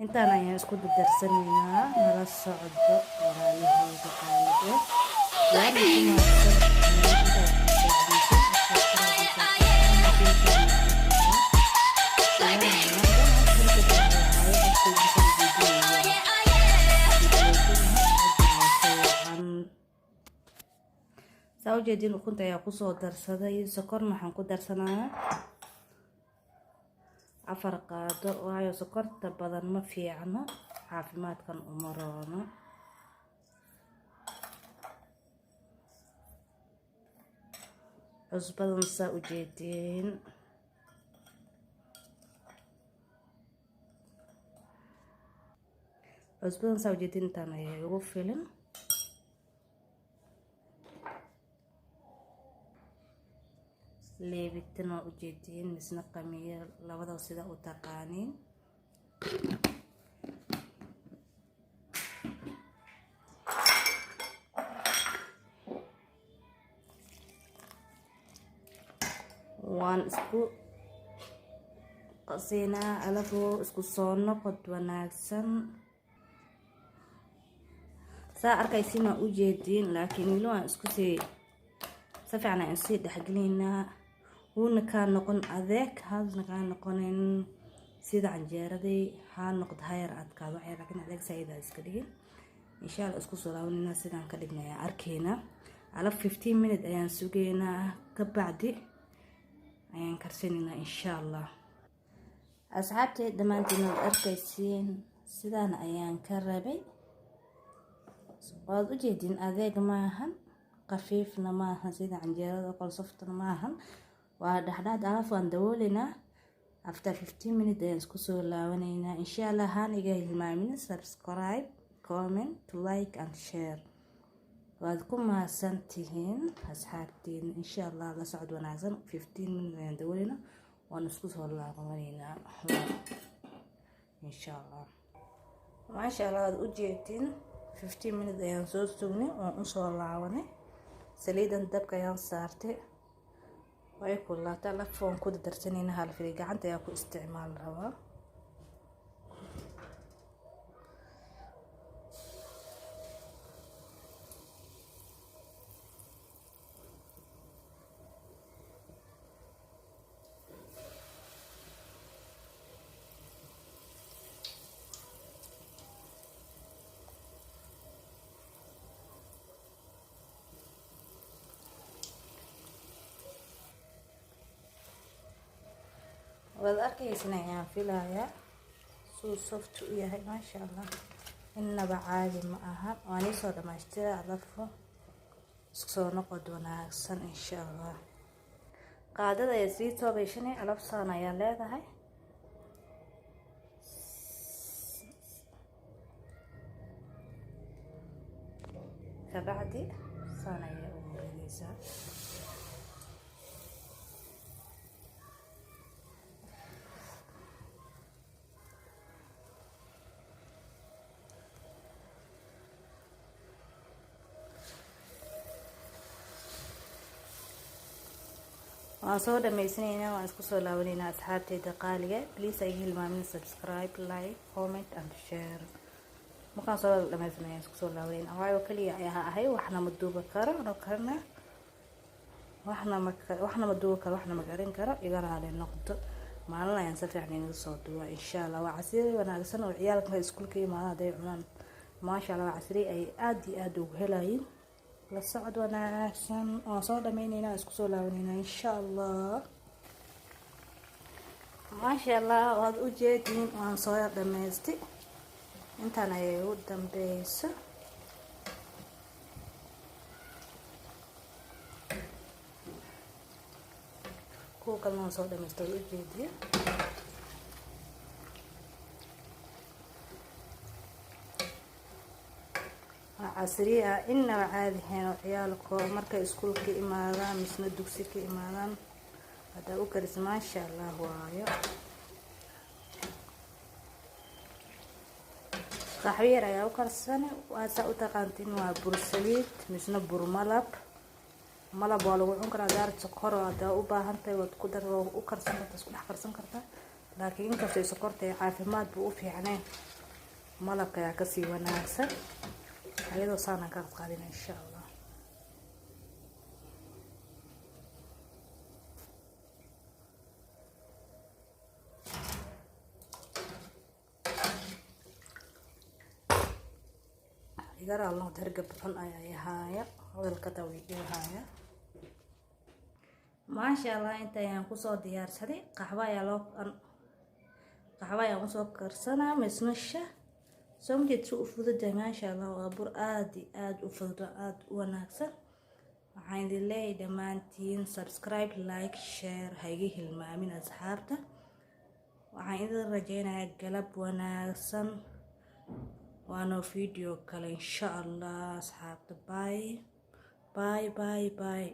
intaan ayaan isku dardarsanaynaa nala socdo walaalahayga qaaliga saa ujeedin ukunta ayaa kusoo darsaday sokorna waxaan ku darsanayaa 4 qaado waayo sokorta badan ma fiicno caafimaadkan uma roono cusbadan saa ujeedin intaan ayaa ugu filan leebitan waa ujeedin misna qamiir labada sida u taqaaniin waan isku qasinaa alagoo isku soo noqod wanaagsan saa arkaysiina ujeedin laakiin wili waan isku sii safiicna aan sii dhaxgelinaa wuuna ka noqon adeeg hadna ka noqonin sida canjeeradii ha noqdo hayar adkaado waxay laakiin adeeg sayida iska dhigin insha Allah isku soo laawnina sidaan ka dhignay arkeena ala 15 minutes ayaan sugeynaa ka bacdi ayaan karsanina insha Allah asxaabtay dhamaantiin arkaysiin sidaan ayaan ka rabay waad u jeedin adeeg maahan qafiifna maahan sida canjeerada qol softna maahan waa dhaxdhaad afaan dawoolina after 15 minutes ayaan isku soo laawaneynaa insha Allah haan iga hilmaamin subscribe comment like and share waad ku mahadsantihiin asxaabtiin insha Allah la socod wanaagsan 15 minutes ayaan dawoolina waan isku soo laawaneynaa insha Allah maasha Allah waad u jeedin 15 minutes ayaan soo sugnay oo u soo laawanay saliidan dabka ayaan saartay way kullaataa la foon ku darsanayna hal fili gacanta ayaa ku isticmaal rabaa waad arkaysan ayaan filayaa suu soft u yahay maasha Allah innaba caadi ma aha waan soo dhamaystiray alafo isku soo noqod wanaagsan insha Allah qaadada ay sii toobayshanay alaf saan ayaa leedahay kabacdi saan ayaa u wareegaysaa waan soo dhamaysanayna waan isku soo laawanayna asxaabtayda qaaliga please ay hilmaamin subscribe like comment and share markaan soo dhamaysanayna isku soo laawanayna waayo kaliya ayaa ahay waxna ma duuba karo oo karna waxna ma duuba karo waxna ma garin karo iga raali noqdo maalin ayaan si fiican inaga soo duuba insha Allah waa casri wanaagsan oo ciyaalka iskuulka imaadaan ay cunaan maasha Allah waa casri ay aad iyo aad ugu helayeen la socod wanaagsan oo soo dhameynayna isku soo laawanayna insha Allah maasha Allah waad u jeedin waan soo dhameystay intaan ay u dambayso kuwa kalena soo dhameystay u jeediyo casriya inna caadi heen ciyaalku markay iskuulka imaadaan misna dugsi ka imaadaan هذا وكرس ما شاء الله وايو قحوير يا وكرسني واسا وتقانتين وبرسليت مسنا برملب ملب waa lagu cun karaa daarad sokor hadaa u baahan tahay waad ku dar u karsan kartaa isku dhex karsan kartaa laakiin inkastoo sokorta ay caafimaad buu u fiicneen malabka ayaa kasii wanaagsan ayadoo saana ka qaadina insha Allah igara Allah darga badan ayaa yahaaya hadalka tawiiqaaya ما شاء الله انت يعني كوسو ديار سدي قهوه يا لو قهوه يا كوسو كرسنا مسنشه سمجي تشوف فدده ما شاء الله وابور اد وفدده اد وناكسن waxaan leeyahay dhamaantiin subscribe like share hayga hilmaamin asxaabta waxaan idin rajeynayaa galab wanaagsan waana video kale insha Allah asxaabta bye bye bye bye